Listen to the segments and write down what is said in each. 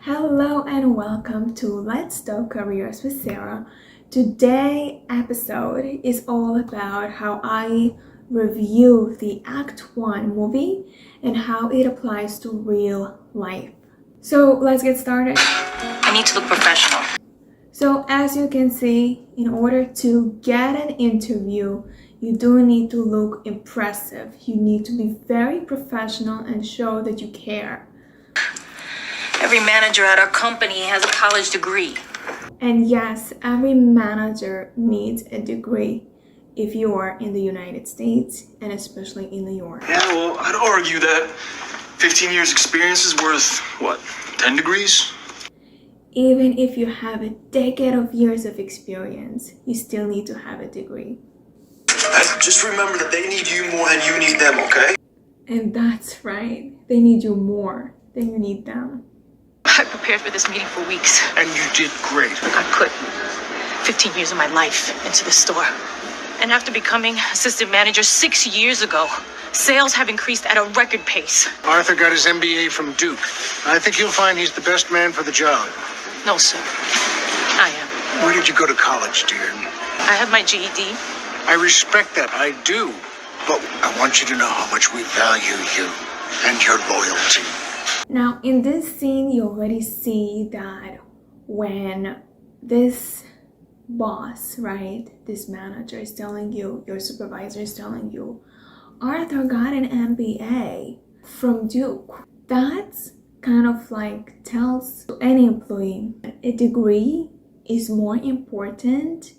Hello and welcome to Let's Talk Careers with Sarah. Today's episode is all about how I review the Act 1 movie and how it applies to real life. So let's get started. I need to look professional. So as you can see, in order to get an interview, you do need to look impressive. You need to be very professional and show that you care. Every manager at our company has a college degree. And yes, every manager needs a degree if you are in the United States and especially in New York. Yeah, well, I'd argue that 15 years experience is worth, what, 10 degrees? Even if you have a decade of years of experience, you still need to have a degree. Just remember that they need you more than you need them, okay? And that's right. They need you more than you need them. I prepared for this meeting for weeks. And you did great. I put 15 years of my life into the store. And after becoming assistant manager 6 years ago, sales have increased at a record pace. Arthur got his MBA from Duke. I think you'll find he's the best man for the job. No, sir. I am. Where did you go to college, dear? I have my GED. I respect that, I do. But I want you to know how much we value you and your loyalty. Now, in this scene, you already see that when this boss, right, this manager is telling you, your supervisor is telling you, Arthur got an MBA from Duke. That's kind of like tells any employee a degree is more important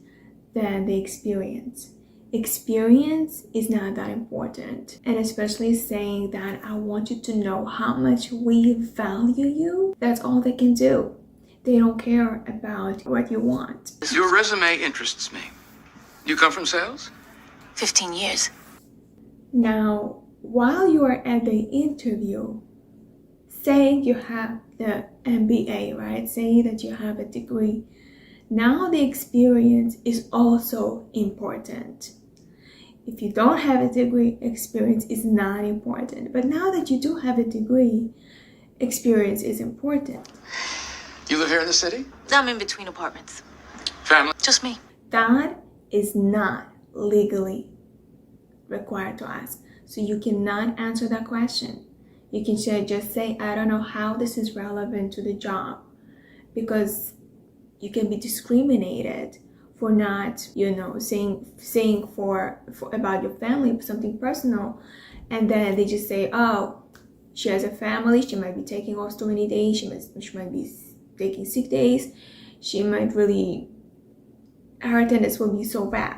than the experience. Experience is not that important, and especially saying that I want you to know how much we value you, that's all they can do. They don't care about what you want. Your resume interests me. You come from sales? 15 years. Now, while you are at the interview, saying you have the MBA, right? Saying that you have a degree. Now the experience is also important. If you don't have a degree, experience is not important. But now that you do have a degree, experience is important. You live here in the city? I'm in between apartments. Family? Just me. That is not legally required to ask. So you cannot answer that question. You can just say, I don't know how this is relevant to the job, because you can be discriminated for not, saying for about your family, something personal, and then they just say, oh, she has a family, she might be taking off so many days, she might be taking sick days, she might really, her attendance will be so bad.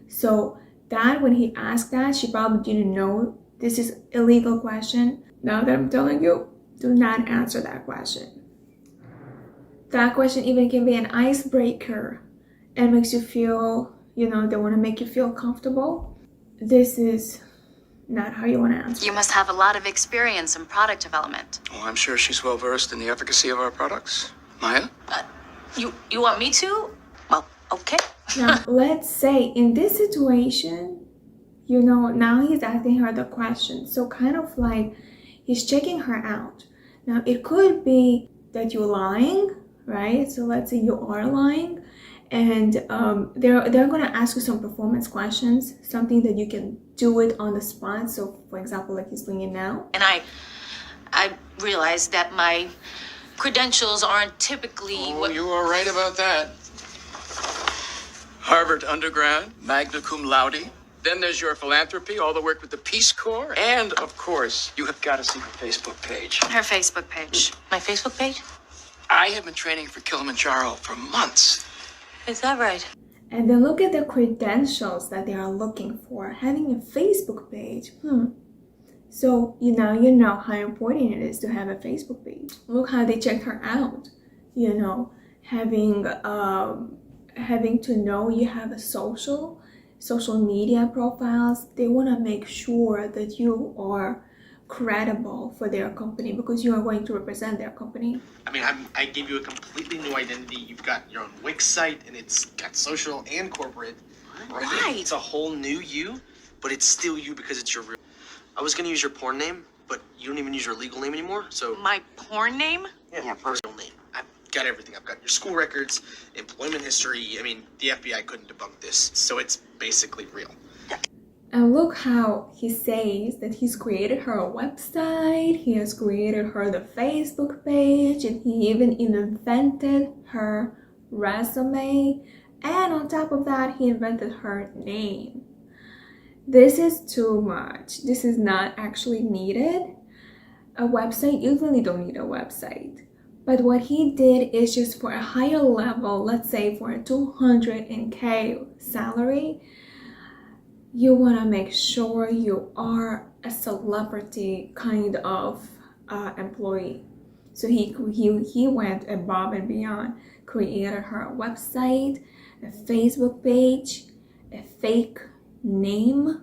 So that when he asked that, she probably didn't know this is a legal question. Now that I'm telling you, do not answer that question. That question even can be an icebreaker and makes you feel, they want to make you feel comfortable. This is not how you want to answer. You must have a lot of experience in product development. Oh, I'm sure she's well versed in the efficacy of our products. Maya? You want me to? Well, okay. Now, let's say in this situation, now he's asking her the question. So kind of like he's checking her out. Now, it could be that you're lying, right? So let's say you are lying, and they're going to ask you some performance questions, something that you can do it on the spot. So for example, like he's doing it now. And I realized that my credentials aren't typically Oh, you are right about that. Harvard undergrad, magna cum laude. Then there's your philanthropy, all the work with the Peace Corps. And, of course, you have got to see her Facebook page. Her Facebook page. My Facebook page? I have been training for Kilimanjaro for months. Is that right? And then look at the credentials that they are looking for. Having a Facebook page. So you know how important it is to have a Facebook page. Look how they checked her out. Having to know you have a social media profiles. They want to make sure that you are credible for their company because you are going to represent their company. I mean, I gave you a completely new identity. You've got your own Wix site, and it's got social and corporate. Right. It's a whole new you, but it's still you because it's your real. I was gonna use your porn name, but you don't even use your legal name anymore. So My porn name? yeah, personal name. I've got everything. I've got your school records, employment history. I mean, the FBI couldn't debunk this, so it's basically real. And look how he says that he's created her a website, he has created her the Facebook page, and he even invented her resume. And on top of that, he invented her name. This is too much. This is not actually needed. A website, you really don't need a website. But what he did is just for a higher level, let's say for a 200K salary, you want to make sure you are a celebrity kind of employee. So he went above and beyond, created her a website, a Facebook page, a fake name,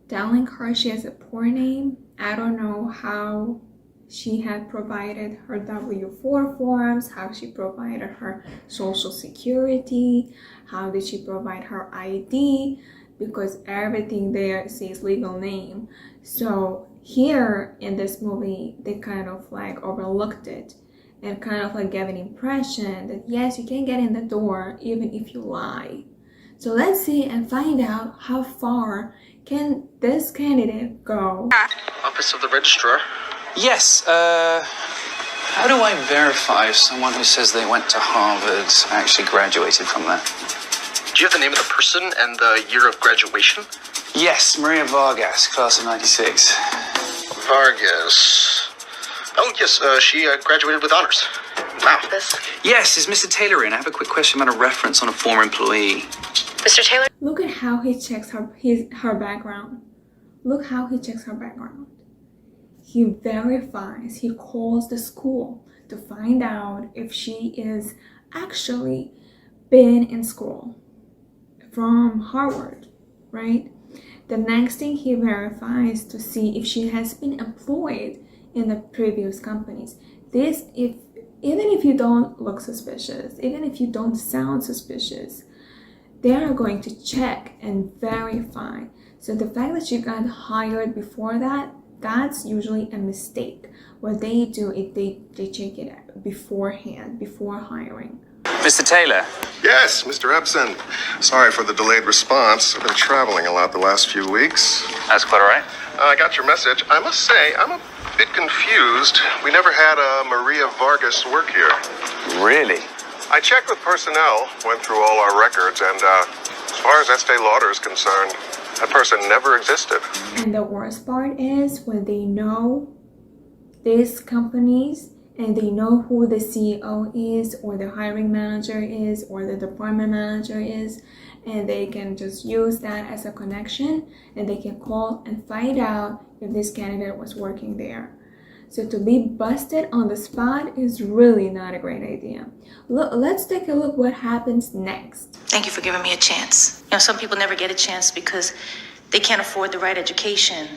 telling her she has a poor name. I don't know how she had provided her W-4 forms, how she provided her social security, how did she provide her ID, because everything there says legal name. So here in this movie, they kind of like overlooked it and kind of like gave an impression that yes, you can get in the door even if you lie. So let's see and find out how far can this candidate go. Office of the Registrar. Yes, how do I verify if someone who says they went to Harvard actually graduated from there? Do you have the name of the person and the year of graduation? Yes, Maria Vargas, class of 96. Vargas. Oh, yes, she graduated with honors. Wow. Yes, is Mr. Taylor in? I have a quick question about a reference on a former employee. Mr. Taylor? Look at how he checks her background. Look how he checks her background. He verifies, he calls the school to find out if she is actually been in school from Harvard, right? The next thing he verifies to see if she has been employed in the previous companies. Even if you don't look suspicious, even if you don't sound suspicious, they are going to check and verify. So the fact that you got hired before that, that's usually a mistake. What they do is they check it beforehand, before hiring. Mr. Taylor? Yes, Mr. Epson. Sorry for the delayed response. I've been traveling a lot the last few weeks. That's quite all right. I got your message. I must say, I'm a bit confused. We never had a Maria Vargas work here. Really? I checked with personnel, went through all our records, and as far as Estee Lauder is concerned, that person never existed. And the worst part is when they know these companies and they know who the CEO is or the hiring manager is or the department manager is, and they can just use that as a connection and they can call and find out if this candidate was working there. So to be busted on the spot is really not a great idea. Look, let's take a look what happens next. Thank you for giving me a chance. You know, some people never get a chance because they can't afford the right education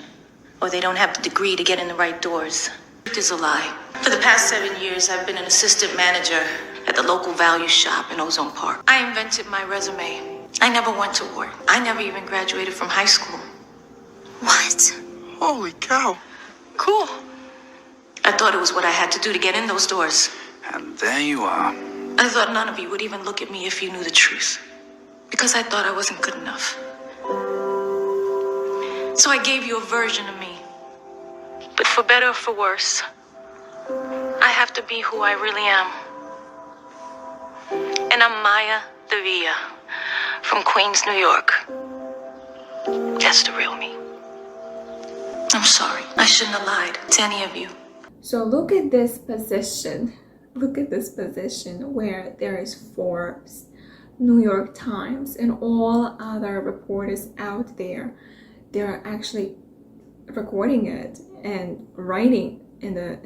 or they don't have the degree to get in the right doors. It is a lie. For the past 7 years, I've been an assistant manager at the local value shop in Ozone Park. I invented my resume. I never went to work. I never even graduated from high school. What? Holy cow. Cool. I thought it was what I had to do to get in those doors. And there you are. I thought none of you would even look at me if you knew the truth. Because I thought I wasn't good enough. So I gave you a version of me. But for better or for worse, I have to be who I really am. And I'm Maya Devilla from Queens, New York. That's the real me. I'm sorry. I shouldn't have lied to any of you. So look at this position. Look at this position where there is Forbes, New York Times, and all other reporters out there. They're actually recording it and writing in the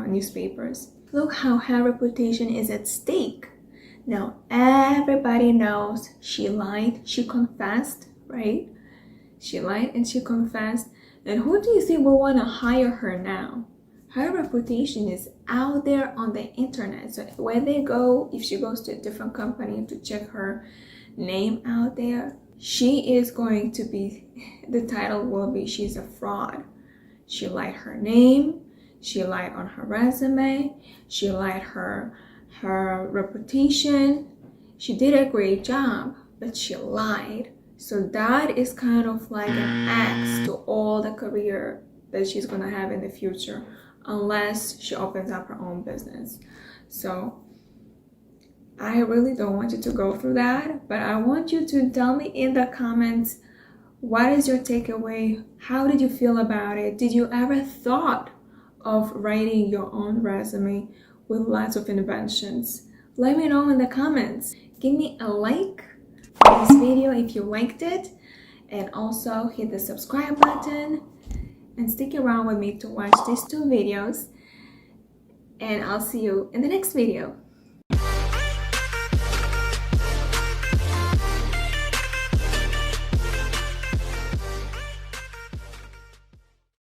newspapers. Look how her reputation is at stake. Now everybody knows she lied. She confessed, right? She lied and she confessed. And who do you think will want to hire her now? Her reputation is out there on the internet. So where they go, if she goes to a different company to check her name out there, she is going to be, the title will be, she's a fraud. She lied her name, she lied on her resume, she lied her reputation. She did a great job, but she lied. So that is kind of like an axe to all the career that she's gonna have in the future, unless she opens up her own business. So I really don't want you to go through that, but I want you to tell me in the comments, what is your takeaway? How did you feel about it? Did you ever thought of writing your own resume with lots of inventions? Let me know in the comments. Give me a like for this video if you liked it, and also hit the subscribe button and stick around with me to watch these 2 videos, and I'll see you in the next video.